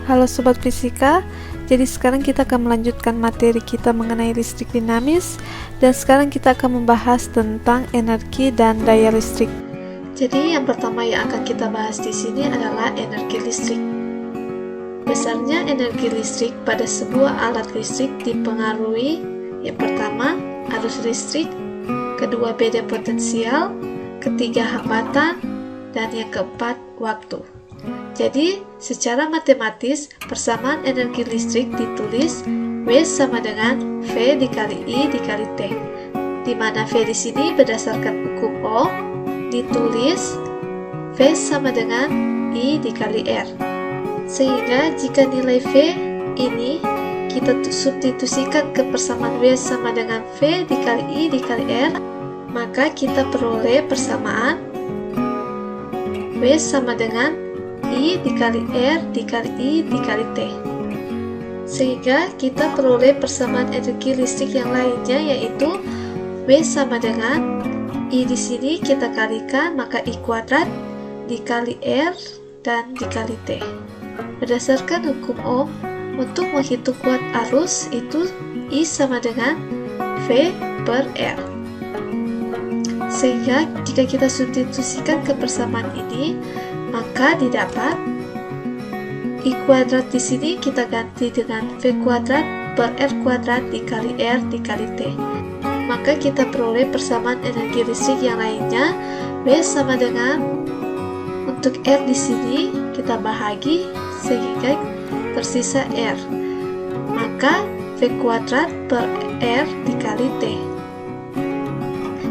Halo Sobat Fisika, jadi sekarang kita akan melanjutkan materi kita mengenai listrik dinamis, dan sekarang kita akan membahas tentang energi dan daya listrik. Jadi yang pertama yang akan kita bahas di sini adalah energi listrik. Besarnya energi listrik pada sebuah alat listrik dipengaruhi yang pertama arus listrik, kedua beda potensial, ketiga hambatan, dan yang keempat waktu. Jadi, secara matematis, persamaan energi listrik ditulis W sama dengan V dikali I dikali T, di mana V di sini berdasarkan hukum Ohm ditulis V sama dengan I dikali R. Sehingga jika nilai V ini kita substitusikan ke persamaan W sama dengan V dikali I dikali R, maka kita peroleh persamaan W sama dengan I dikali R dikali I dikali T. Sehingga kita peroleh persamaan energi listrik yang lainnya, yaitu W sama dengan I di sini kita kalikan, maka I kuadrat dikali R dan dikali T. Berdasarkan hukum Ohm, untuk menghitung kuat arus itu I sama dengan V per R. Sehingga jika kita substitusikan ke persamaan ini, maka didapat I kuadrat di sini kita ganti dengan V kuadrat per R kuadrat dikali R dikali T. Maka kita peroleh persamaan energi listrik yang lainnya, W sama dengan, untuk R di sini kita bahagi sehingga tersisa R. Maka V kuadrat per R dikali T.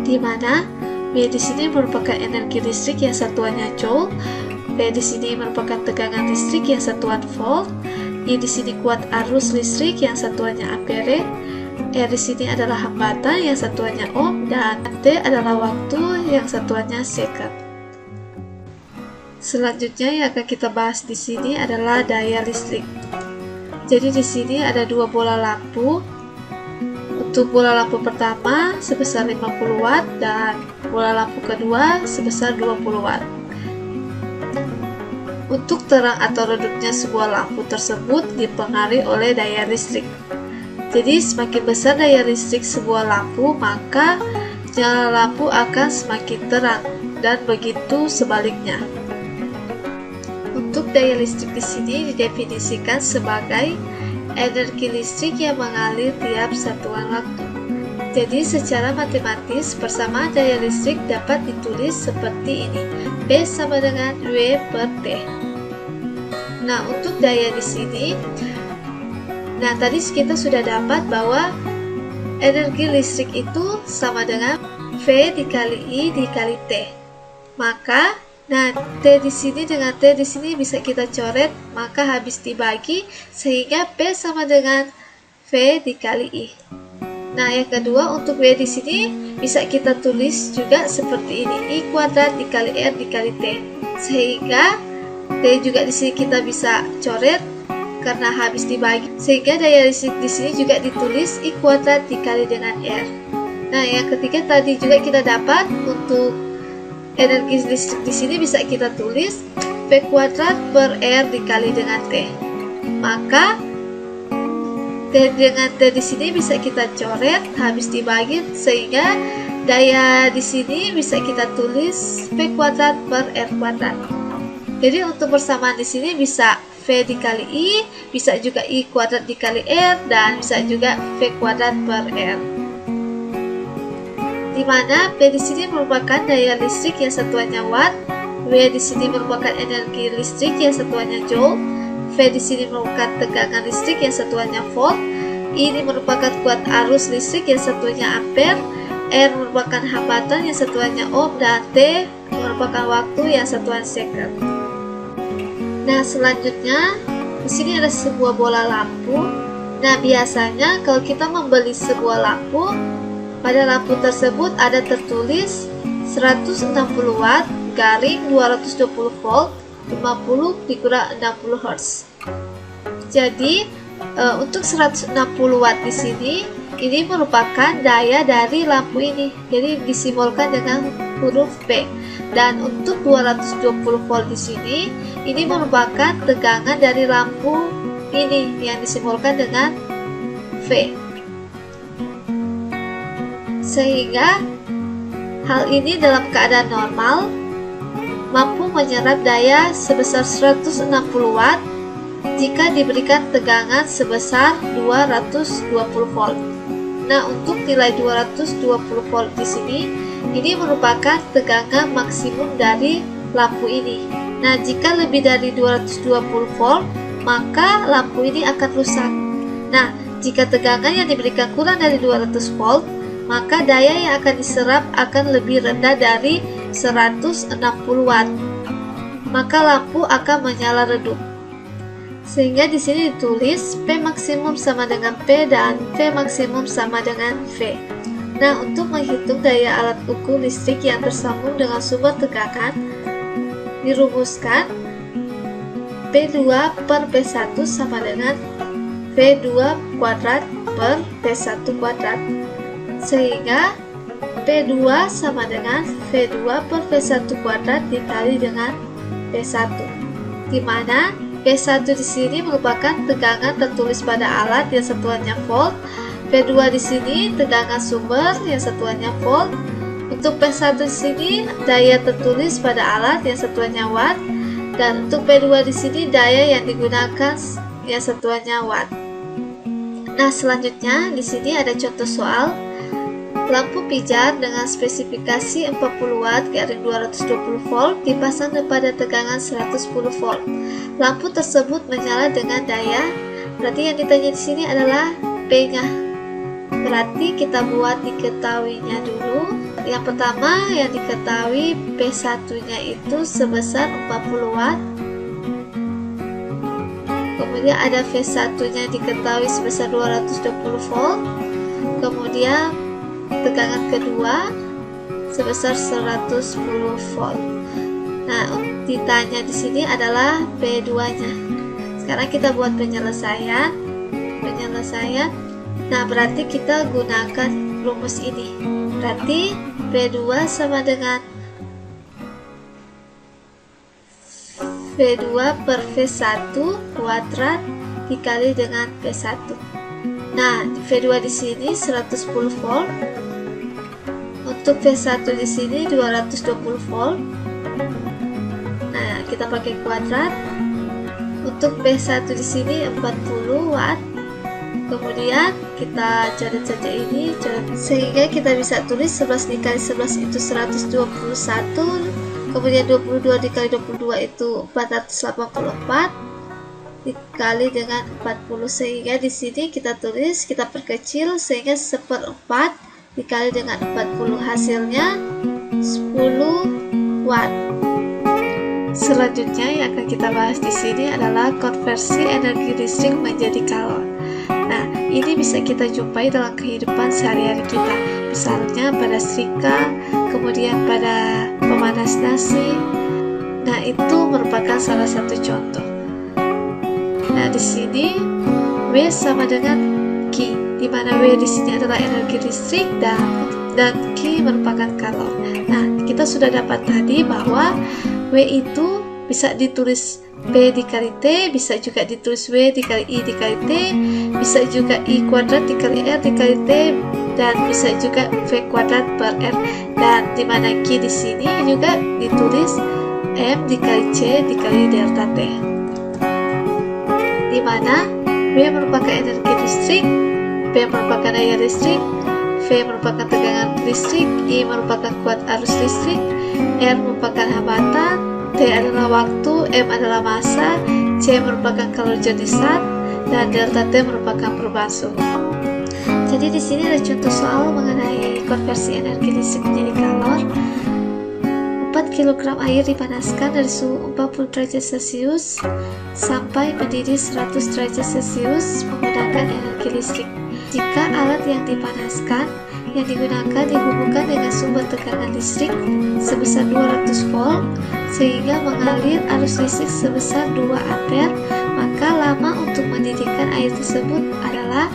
Di mana W di sini merupakan energi listrik yang satuannya joule, V di sini merupakan tegangan listrik yang satuan volt, I di sini kuat arus listrik yang satuannya ampere, R di sini adalah hambatan yang satuannya ohm, dan T adalah waktu yang satuannya second. Selanjutnya yang akan kita bahas di sini adalah daya listrik. Jadi di sini ada dua bola lampu. Untuk bola lampu pertama sebesar 50 watt dan bola lampu kedua sebesar 20 watt. Untuk terang atau redupnya sebuah lampu tersebut dipengaruhi oleh daya listrik. Jadi semakin besar daya listrik sebuah lampu, maka nyala lampu akan semakin terang, dan begitu sebaliknya. Untuk daya listrik di sini didefinisikan sebagai energi listrik yang mengalir tiap satuan waktu. Jadi secara matematis persamaan daya listrik dapat ditulis seperti ini, P sama dengan W per T. Nah, untuk daya di sini, tadi kita sudah dapat bahwa energi listrik itu sama dengan V dikali I dikali T. Maka, T di sini dengan T di sini bisa kita coret, maka habis dibagi sehingga P sama dengan V dikali I. Nah, yang kedua untuk W di sini bisa kita tulis juga seperti ini, I kuadrat dikali R dikali T. Sehingga T juga di sini kita bisa coret karena habis dibagi, sehingga daya listrik di sini juga ditulis I kuadrat dikali dengan R. Nah, yang ketiga tadi juga kita dapat untuk energi listrik di sini bisa kita tulis V kuadrat per R dikali dengan T. Maka T dengan T di sini bisa kita coret habis dibagi, sehingga daya di sini bisa kita tulis V kuadrat per R kuadrat. Jadi untuk persamaan di sini bisa V dikali I, bisa juga I kuadrat dikali R, dan bisa juga V kuadrat per R. Di mana P di sini merupakan daya listrik yang satuannya watt, W di sini merupakan energi listrik yang satuannya joule, V di sini merupakan tegangan listrik yang satuannya volt, I ini merupakan kuat arus listrik yang satuannya ampere, R merupakan hambatan yang satuannya ohm, dan T merupakan waktu yang satuan second. Nah, selanjutnya di sini ada sebuah bola lampu. Nah, biasanya kalau kita membeli sebuah lampu, pada lampu tersebut ada tertulis 160 watt garing 220 volt 50 dikurang 60 Hz. Jadi untuk 160 watt di sini ini merupakan daya dari lampu ini. Jadi disimbolkan dengan huruf V. Dan untuk 220 volt di sini, ini merupakan tegangan dari lampu ini yang disimbolkan dengan V. Sehingga hal ini dalam keadaan normal mampu menyerap daya sebesar 160 watt jika diberikan tegangan sebesar 220 volt. Nah, untuk nilai 220 volt di sini, ini merupakan tegangan maksimum dari lampu ini. Nah, jika lebih dari 220 volt, maka lampu ini akan rusak. Nah, jika tegangan yang diberikan kurang dari 200 volt, maka daya yang akan diserap akan lebih rendah dari 160 watt. Maka lampu akan menyala redup. Sehingga di sini ditulis P maksimum sama dengan P dan V maksimum sama dengan V. Nah, untuk menghitung daya alat ukur listrik yang tersambung dengan sumber tegangan, dirumuskan P2 per P1 sama dengan V2 kuadrat per P1 kuadrat. Sehingga P2 sama dengan V2 per V1 kuadrat dikali dengan P1, di mana P1 di sini merupakan tegangan tertulis pada alat yang satuannya volt. P2 di sini tegangan sumber yang satuannya volt. Untuk P1 di sini daya tertulis pada alat yang satuannya watt. Dan untuk P2 di sini daya yang digunakan yang satuannya watt. Nah, selanjutnya di sini ada contoh soal. Lampu pijar dengan spesifikasi 40 watt garing 220 volt dipasang pada tegangan 110 volt. Lampu tersebut menyala dengan daya. Berarti yang ditanya di sini adalah P-nya. Berarti kita buat diketahuinya dulu. Yang pertama yang diketahui P1-nya itu sebesar 40 watt. Kemudian ada V1-nya diketahui sebesar 220 volt. Kemudian tegangan kedua sebesar 110 volt. Nah, ditanya di sini adalah P2-nya. Sekarang kita buat penyelesaian. Nah, berarti kita gunakan rumus ini. Berarti P2 sama dengan V2 per V1 kuadrat dikali dengan P1. Nah, V2 di sini 110 volt. Untuk V1 di sini 220 volt. Nah, kita pakai kuadrat. Untuk P1 di sini 40 watt. Kemudian kita coret saja ini, sehingga kita bisa tulis 11 dikali 11 itu 121. Kemudian 22 dikali 22 itu 484 dikali dengan 40, sehingga di sini kita tulis, kita perkecil sehingga 1/4 dikali dengan 40, hasilnya 10 watt. Selanjutnya yang akan kita bahas di sini adalah konversi energi listrik menjadi kalor. Nah, ini bisa kita jumpai dalam kehidupan sehari-hari kita, misalnya pada setrika, kemudian pada pemanas nasi. Nah, itu merupakan salah satu contoh. Nah, di sini W sama dengan Q, di mana W di sini adalah energi listrik dan Q merupakan kalor. Nah, kita sudah dapat tadi bahwa W itu bisa ditulis P dikali T, bisa juga ditulis W dikali I dikali T, bisa juga I kuadrat dikali R dikali T, dan bisa juga V kuadrat per R. Dan di mana Q di sini juga ditulis M dikali C dikali delta T. Di mana W merupakan energi listrik, P merupakan daya listrik, V merupakan tegangan listrik, I merupakan kuat arus listrik, R merupakan hambatan, T adalah waktu, M adalah massa, C merupakan kalor jadi zat, dan delta T merupakan perubahan suhu. Jadi di sini ada contoh soal mengenai konversi energi listrik menjadi kalor. 4 kg air dipanaskan dari suhu 40 derajat Celcius sampai mendidih 100 derajat Celcius menggunakan energi listrik. Jika alat yang dipanaskan yang digunakan dihubungkan dengan sumber tegangan listrik sebesar 200 volt sehingga mengalir arus listrik sebesar 2 ampere, maka lama untuk mendidihkan air tersebut adalah,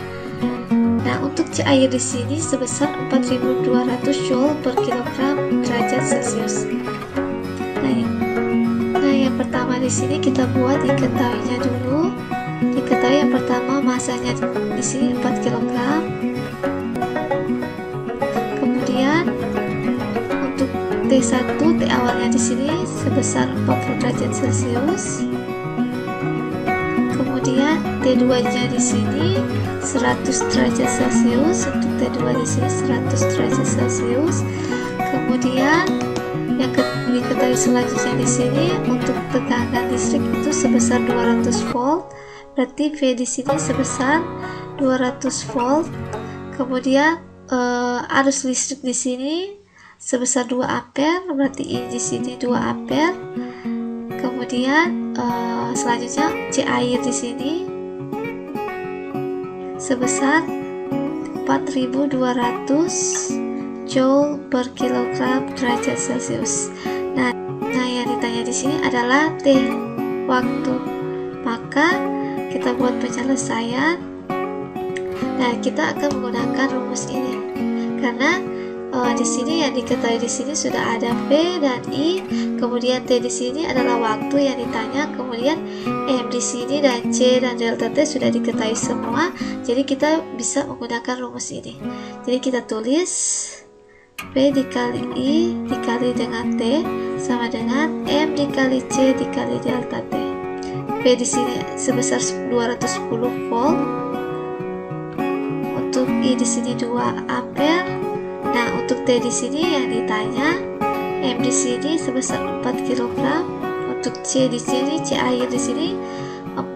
nah, untuk untuk C air di sini sebesar 4200 Joule per kilogram derajat Celcius. Nah, yang pertama di sini kita buat diketahuinya dulu. Diketahui yang pertama masanya di sini 4 kg. Kemudian untuk T1, T awalnya di sini sebesar 40 derajat Celcius. Kemudian T2-nya di sini 100 derajat Celcius. Untuk T2 di sini 100 derajat Celcius. Kemudian yang diketahui selanjutnya di sini untuk tegangan listrik itu sebesar 200 volt. Berarti V di sini sebesar 200 volt. Kemudian arus listrik di sini sebesar 2 ampere. Berarti I di sini 2 ampere. Kemudian selanjutnya C air di sini sebesar 4200 Joule per kilogram derajat Celcius. Nah, yang ditanya di sini adalah T waktu. Maka kita buat penyelesaian. Nah, kita akan menggunakan rumus ini karena di sini yang diketahui di sini sudah ada V dan I, kemudian T di sini adalah waktu yang ditanya, kemudian M di sini dan C dan delta T sudah diketahui semua. Jadi kita bisa menggunakan rumus ini. Jadi kita tulis V dikali I dikali dengan T sama dengan M dikali C dikali delta T. V di sini sebesar 210 volt. Untuk I di sini 2 ampere. Nah, untuk T di sini yang ditanya, M di sini sebesar 4 kg. Untuk C di sini, C air di sini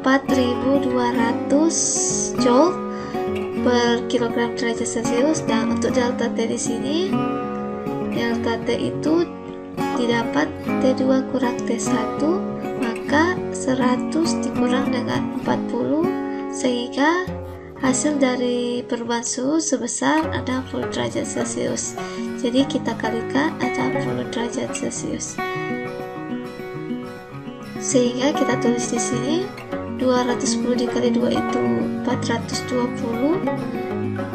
4200 Joule per kilogram derajat Celcius. Dan untuk delta T di sini, delta T itu didapat T2 kurang T1, maka 100 dikurang dengan 40 sehingga hasil dari perubahan suhu sebesar 60 derajat Celcius. Jadi kita kalikan 60 derajat Celcius. Sehingga kita tulis di sini 210 dikali 2 itu 420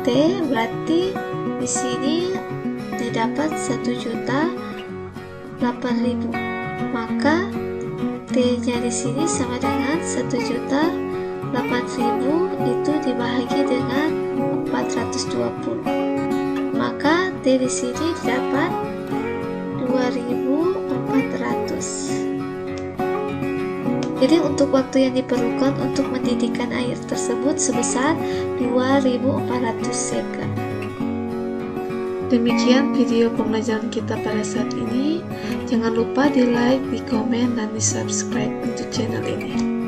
T, berarti di sini didapat 1.008.000. Maka T-nya di sini sama dengan 1.008.000 itu dibagi dengan 420. Maka T di sini dapat 2400. Jadi untuk waktu yang diperlukan untuk mendidihkan air tersebut sebesar 2400 second. Demikian video pembelajaran kita pada saat ini. Jangan lupa di like, di komen, dan di subscribe untuk channel ini.